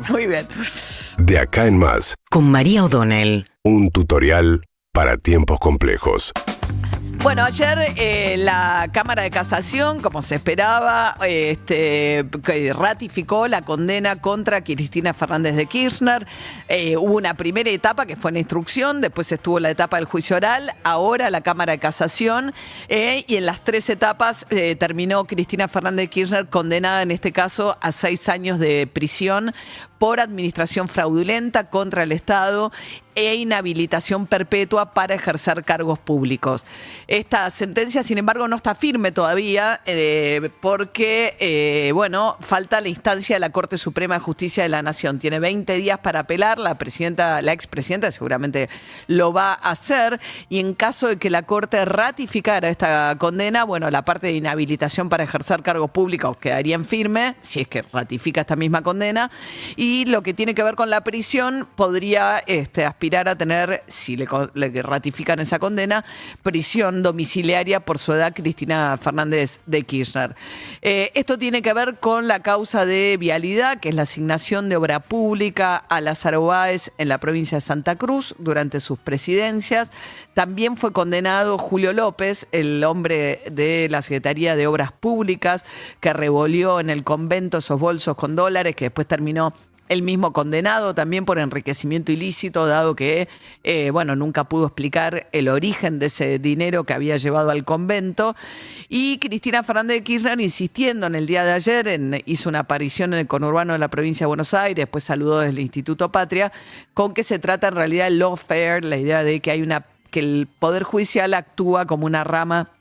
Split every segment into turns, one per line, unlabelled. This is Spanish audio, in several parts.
Muy bien.
De acá en más,
Con María O'Donnell.
un tutorial para tiempos complejos.
Bueno, ayer la Cámara de Casación, como se esperaba, que ratificó la condena contra Cristina Fernández de Kirchner. Hubo una primera etapa que fue en instrucción, después estuvo la etapa del juicio oral, ahora la Cámara de Casación, y en las tres etapas terminó Cristina Fernández de Kirchner condenada en este caso a 6 años de prisión por administración fraudulenta contra el Estado e inhabilitación perpetua para ejercer cargos públicos. Esta sentencia, sin embargo, no está firme todavía porque, falta la instancia de la Corte Suprema de Justicia de la Nación. Tiene 20 días para apelar, la expresidenta seguramente lo va a hacer, y en caso de que la Corte ratificara esta condena, la parte de inhabilitación para ejercer cargos públicos quedaría en firme, si es que ratifica esta misma condena, y lo que tiene que ver con la prisión podría aspirar a tener, si le ratifican esa condena, prisión domiciliaria por su edad Cristina Fernández de Kirchner. Esto tiene que ver con la causa de vialidad, que es la asignación de obra pública a Lázaro Báez en la provincia de Santa Cruz durante sus presidencias. También fue condenado Julio López, el hombre de la Secretaría de Obras Públicas, que revolvió en el convento esos bolsos con dólares, que después terminó el mismo condenado también por enriquecimiento ilícito, dado que, nunca pudo explicar el origen de ese dinero que había llevado al convento. Y Cristina Fernández de Kirchner, insistiendo en el día de ayer, hizo una aparición en el conurbano de la provincia de Buenos Aires, después saludó desde el Instituto Patria, con que se trata en realidad el lawfare, la idea de que que el Poder Judicial actúa como una rama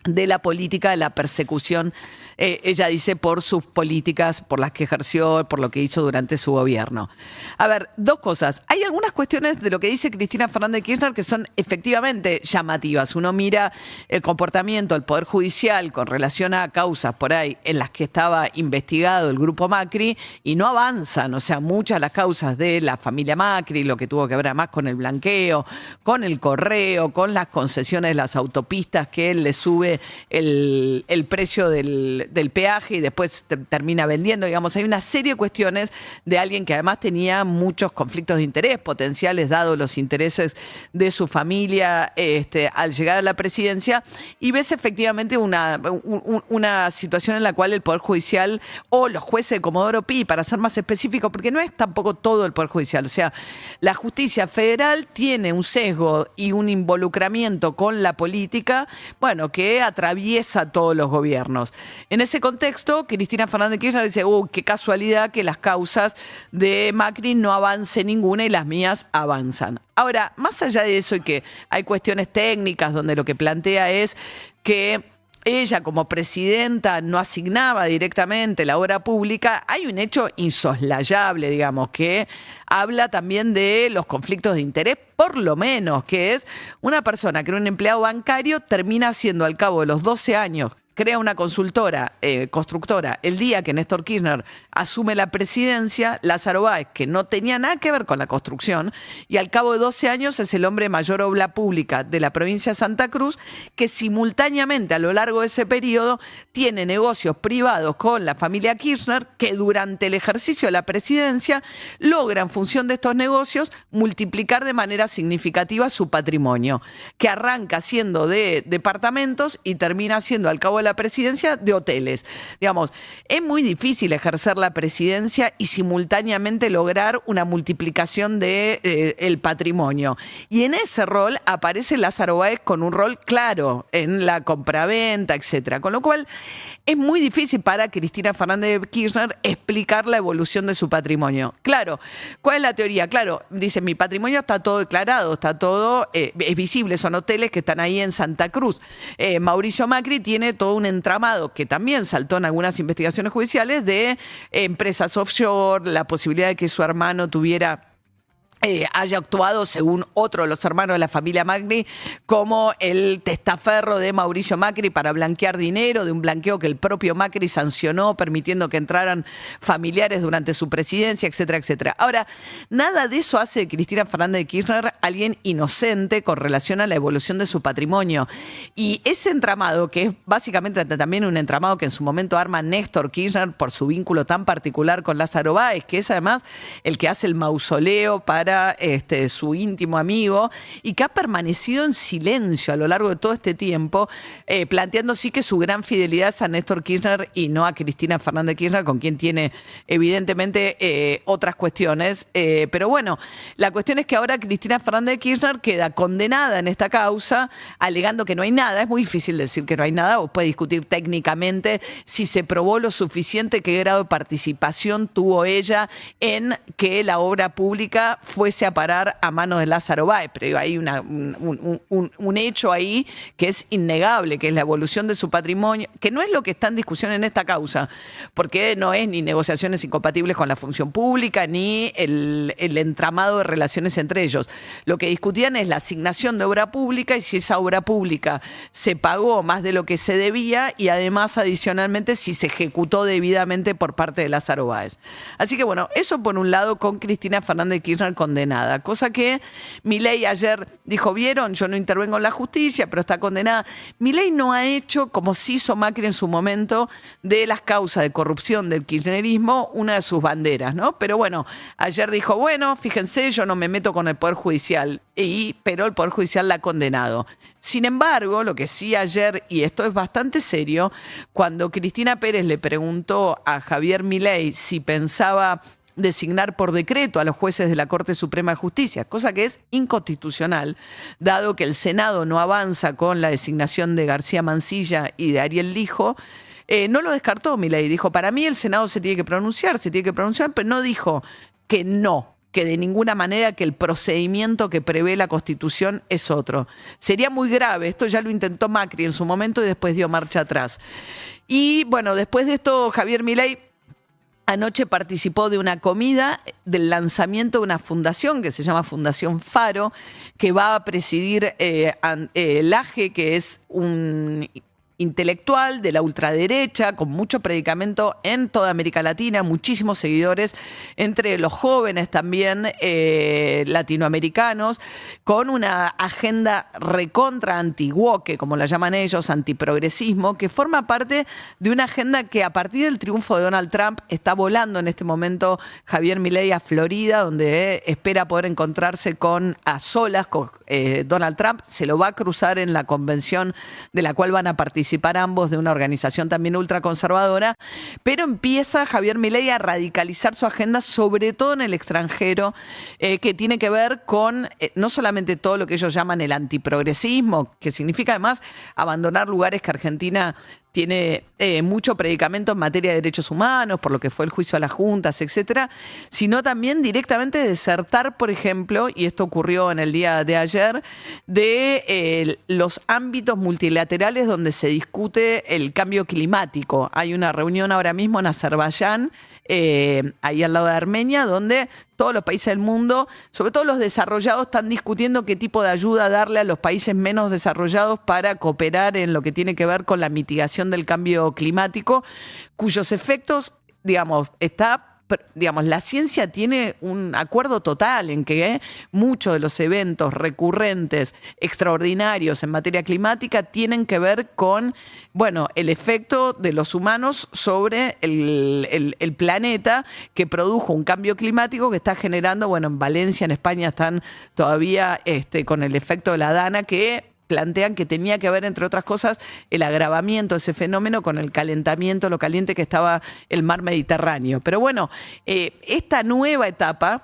de la política de la persecución, ella dice, por sus políticas, por las que ejerció, por lo que hizo durante su gobierno. A ver, dos cosas. Hay algunas cuestiones de lo que dice Cristina Fernández de Kirchner que son efectivamente llamativas. Uno mira el comportamiento del Poder Judicial con relación a causas por ahí en las que estaba investigado el Grupo Macri y no avanzan. O sea, muchas de las causas de la familia Macri, lo que tuvo que ver además con el blanqueo, con el correo, con las concesiones de las autopistas, que él le sube el precio del peaje y después termina vendiendo. Digamos, hay una serie de cuestiones de alguien que además tenía muchos conflictos de interés potenciales, dado los intereses de su familia al llegar a la presidencia, y ves efectivamente una situación en la cual el Poder Judicial o los jueces de Comodoro Pi, para ser más específico, porque no es tampoco todo el Poder Judicial, o sea, la justicia federal tiene un sesgo y un involucramiento con la política, que atraviesa todos los gobiernos. En ese contexto, Cristina Fernández de Kirchner dice, qué casualidad que las causas de Macri no avance ninguna y las mías avanzan. Ahora, más allá de eso y que hay cuestiones técnicas donde lo que plantea es que ella como presidenta no asignaba directamente la obra pública, hay un hecho insoslayable, digamos, que habla también de los conflictos de interés, por lo menos, que es una persona que era un empleado bancario, termina siendo al cabo de los 12 años, crea una constructora, el día que Néstor Kirchner asume la presidencia, Lázaro Báez, que no tenía nada que ver con la construcción, y al cabo de 12 años es el hombre de mayor obra pública de la provincia de Santa Cruz, que simultáneamente a lo largo de ese periodo tiene negocios privados con la familia Kirchner, que durante el ejercicio de la presidencia logra, en función de estos negocios, multiplicar de manera significativa su patrimonio, que arranca siendo de departamentos y termina siendo al cabo de la presidencia de hoteles. Digamos, es muy difícil ejercer la presidencia y simultáneamente lograr una multiplicación de el patrimonio. Y en ese rol aparece Lázaro Báez con un rol claro en la compraventa, etcétera. Con lo cual es muy difícil para Cristina Fernández de Kirchner explicar la evolución de su patrimonio. Claro, ¿cuál es la teoría? Claro, dice, mi patrimonio está todo declarado, está todo, es visible, son hoteles que están ahí en Santa Cruz. Mauricio Macri tiene todo un entramado que también saltó en algunas investigaciones judiciales de empresas offshore, la posibilidad de que su hermano tuviera haya actuado, según otro de los hermanos de la familia Macri, como el testaferro de Mauricio Macri para blanquear dinero, de un blanqueo que el propio Macri sancionó, permitiendo que entraran familiares durante su presidencia, etcétera, etcétera. Ahora, nada de eso hace de Cristina Fernández de Kirchner alguien inocente con relación a la evolución de su patrimonio. Y ese entramado, que es básicamente también un entramado que en su momento arma Néstor Kirchner por su vínculo tan particular con Lázaro Báez, que es además el que hace el mausoleo para su íntimo amigo y que ha permanecido en silencio a lo largo de todo este tiempo, planteando sí que su gran fidelidad es a Néstor Kirchner y no a Cristina Fernández de Kirchner, con quien tiene evidentemente otras cuestiones. Pero bueno, la cuestión es que ahora Cristina Fernández de Kirchner queda condenada en esta causa, alegando que no hay nada. Es muy difícil decir que no hay nada, o puede discutir técnicamente si se probó lo suficiente, qué grado de participación tuvo ella en que la obra pública fuese a parar a manos de Lázaro Báez. Pero hay un hecho ahí que es innegable, que es la evolución de su patrimonio, que no es lo que está en discusión en esta causa, porque no es ni negociaciones incompatibles con la función pública, ni el entramado de relaciones entre ellos. Lo que discutían es la asignación de obra pública y si esa obra pública se pagó más de lo que se debía y además adicionalmente si se ejecutó debidamente por parte de Lázaro Báez. Así que bueno, eso por un lado con Cristina Fernández de Kirchner condenada, cosa que Milei ayer dijo, vieron, yo no intervengo en la justicia, pero está condenada. Milei no ha hecho, como sí hizo Macri en su momento, de las causas de corrupción del kirchnerismo una de sus banderas, ¿no? Pero bueno, ayer dijo, bueno, fíjense, yo no me meto con el Poder Judicial, pero el Poder Judicial la ha condenado. Sin embargo, lo que sí ayer, y esto es bastante serio, cuando Cristina Pérez le preguntó a Javier Milei si pensaba designar por decreto a los jueces de la Corte Suprema de Justicia, cosa que es inconstitucional, dado que el Senado no avanza con la designación de García Mansilla y de Ariel Lijo. No lo descartó Milei, dijo, para mí el Senado se tiene que pronunciar, pero no dijo que no, que de ninguna manera que el procedimiento que prevé la Constitución es otro. Sería muy grave, esto ya lo intentó Macri en su momento y después dio marcha atrás. Y bueno, después de esto Javier Milei anoche participó de una comida del lanzamiento de una fundación que se llama Fundación Faro, que va a presidir Laje, que es un intelectual de la ultraderecha, con mucho predicamento en toda América Latina, muchísimos seguidores, entre los jóvenes también latinoamericanos, con una agenda recontra anti-woke, como la llaman ellos, antiprogresismo, que forma parte de una agenda que a partir del triunfo de Donald Trump está volando en este momento Javier Milei a Florida, donde espera poder encontrarse a solas con Donald Trump. Se lo va a cruzar en la convención de la cual van a participar ambos, de una organización también ultraconservadora, pero empieza Javier Milei a radicalizar su agenda, sobre todo en el extranjero, que tiene que ver con no solamente todo lo que ellos llaman el antiprogresismo, que significa además abandonar lugares que Argentina tiene mucho predicamento en materia de derechos humanos, por lo que fue el juicio a las juntas, etcétera, sino también directamente desertar, por ejemplo, y esto ocurrió en el día de ayer, de los ámbitos multilaterales donde se discute el cambio climático. Hay una reunión ahora mismo en Azerbaiyán, ahí al lado de Armenia, donde todos los países del mundo, sobre todo los desarrollados, están discutiendo qué tipo de ayuda darle a los países menos desarrollados para cooperar en lo que tiene que ver con la mitigación del cambio climático, cuyos efectos, la ciencia tiene un acuerdo total en que muchos de los eventos recurrentes, extraordinarios en materia climática tienen que ver con, el efecto de los humanos sobre el planeta, que produjo un cambio climático que está generando, en Valencia, en España, están todavía con el efecto de la Dana, que plantean que tenía que ver, entre otras cosas, el agravamiento de ese fenómeno con el calentamiento, lo caliente que estaba el mar Mediterráneo. Pero esta nueva etapa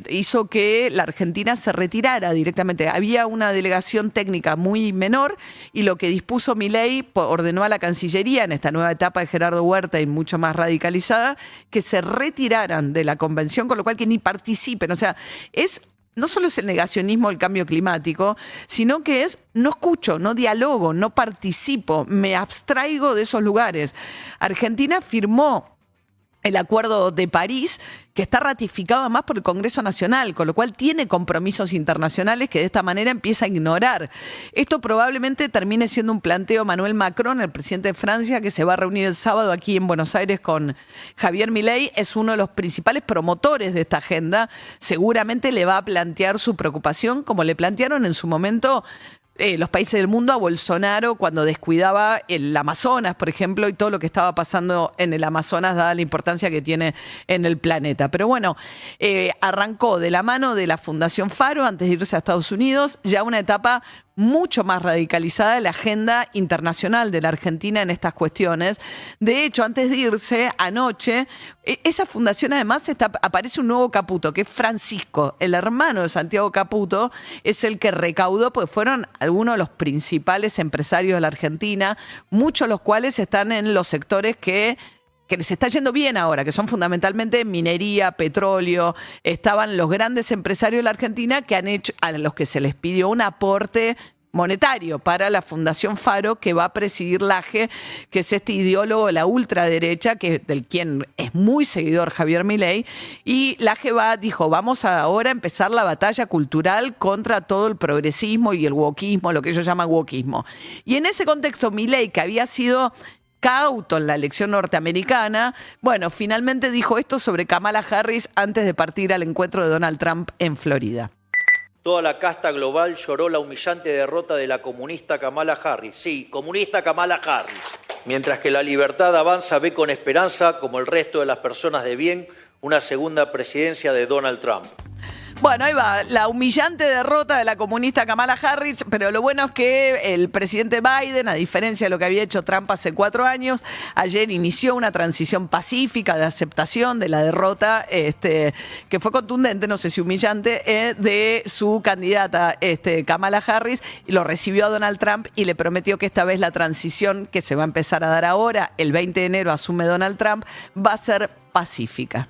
hizo que la Argentina se retirara directamente. Había una delegación técnica muy menor y lo que dispuso Milei, ordenó a la Cancillería en esta nueva etapa de Gerardo Huerta y mucho más radicalizada, que se retiraran de la convención, con lo cual que ni participen. O sea, no solo es el negacionismo del cambio climático, sino que no escucho, no dialogo, no participo, me abstraigo de esos lugares. Argentina firmó el Acuerdo de París, que está ratificado además por el Congreso Nacional, con lo cual tiene compromisos internacionales que de esta manera empieza a ignorar. Esto probablemente termine siendo un planteo de Emmanuel Macron, el presidente de Francia, que se va a reunir el sábado aquí en Buenos Aires con Javier Milei. Es uno de los principales promotores de esta agenda. Seguramente le va a plantear su preocupación, como le plantearon en su momento los países del mundo a Bolsonaro cuando descuidaba el Amazonas, por ejemplo, y todo lo que estaba pasando en el Amazonas, dada la importancia que tiene en el planeta. Pero bueno, arrancó de la mano de la Fundación Faro, antes de irse a Estados Unidos, ya una etapa mucho más radicalizada de la agenda internacional de la Argentina en estas cuestiones. De hecho, antes de irse, anoche, esa fundación además aparece un nuevo Caputo, que es Francisco, el hermano de Santiago Caputo, es el que recaudó, pues fueron algunos de los principales empresarios de la Argentina, muchos de los cuales están en los sectores que les está yendo bien ahora, que son fundamentalmente minería, petróleo. Estaban los grandes empresarios de la Argentina que han hecho, a los que se les pidió un aporte monetario para la Fundación Faro, que va a presidir Laje, que es este ideólogo de la ultraderecha, del quien es muy seguidor Javier Milei. Y Laje dijo, vamos ahora a empezar la batalla cultural contra todo el progresismo y el wokismo, lo que ellos llaman wokismo. Y en ese contexto, Milei, que había sido cauto en la elección norteamericana, bueno, finalmente dijo esto sobre Kamala Harris antes de partir al encuentro de Donald Trump en Florida.
Toda la casta global lloró la humillante derrota de la comunista Kamala Harris. Sí, comunista Kamala Harris. Mientras que la libertad avanza, ve con esperanza, como el resto de las personas de bien, una segunda presidencia de Donald Trump.
Bueno, ahí va, la humillante derrota de la comunista Kamala Harris, pero lo bueno es que el presidente Biden, a diferencia de lo que había hecho Trump hace 4 años, ayer inició una transición pacífica de aceptación de la derrota, que fue contundente, no sé si humillante, de su candidata Kamala Harris, y lo recibió a Donald Trump y le prometió que esta vez la transición que se va a empezar a dar ahora, el 20 de enero asume Donald Trump, va a ser pacífica.